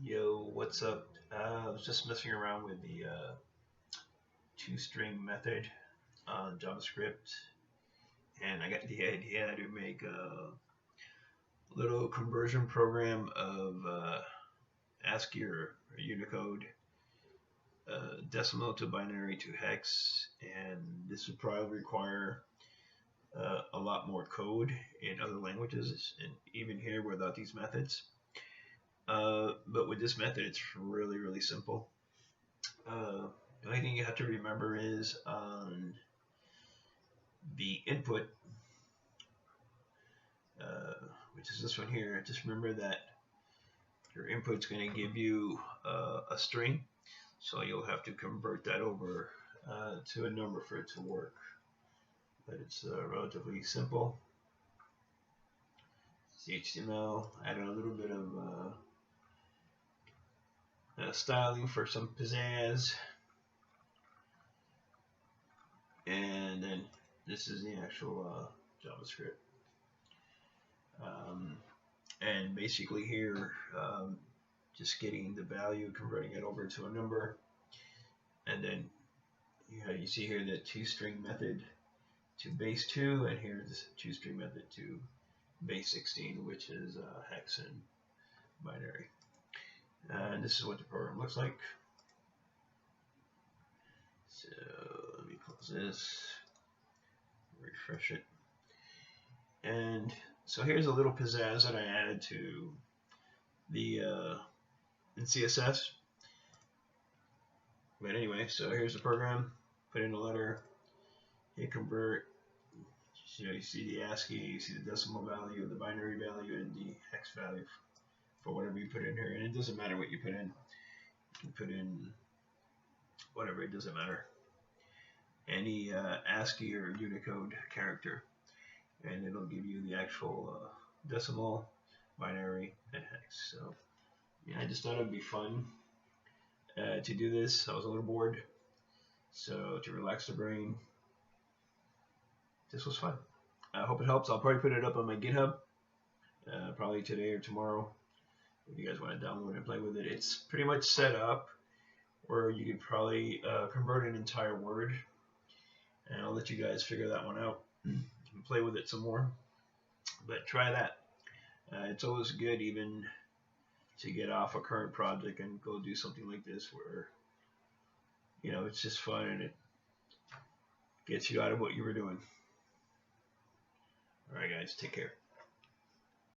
Yo, what's up? I was just messing around with the toString method on JavaScript, and I got the idea to make a little conversion program of Ascii or Unicode, decimal to binary to hex, and this would probably require a lot more code in other languages, and even here without these methods. But with this method, it's really, really simple. The only thing you have to remember is on the input, which is this one here, just remember that your input's going to give you a string, so you'll have to convert that over to a number for it to work. But it's relatively simple. It's HTML, add a little bit of styling for some pizzazz, and then this is the actual JavaScript. And basically here, just getting the value, converting it over to a number, and then you see here the toString method to base 2, and here's the toString method to base 16, which is hex and binary. And this is what the program looks like. So let me close this, refresh it, and so here's a little pizzazz that I added to the in CSS. But anyway, so here's the program. Put in a letter, hit convert. You see the Ascii, you see the decimal value, the binary value, and the hex value for whatever you put in here. And it doesn't matter what you put in. You can put in whatever, it doesn't matter. Any Ascii or Unicode character, and it'll give you the actual decimal, binary, and hex. So yeah, I just thought it would be fun to do this. I was a little bored, so to relax the brain, this was fun. I hope it helps. I'll probably put it up on my GitHub probably today or tomorrow if you guys want to download and play with it. It's pretty much set up where you could probably convert an entire word, and I'll let you guys figure that one out and play with it some more. But try that. It's always good even to get off a current project and go do something like this where it's just fun and it gets you out of what you were doing. Alright guys, take care.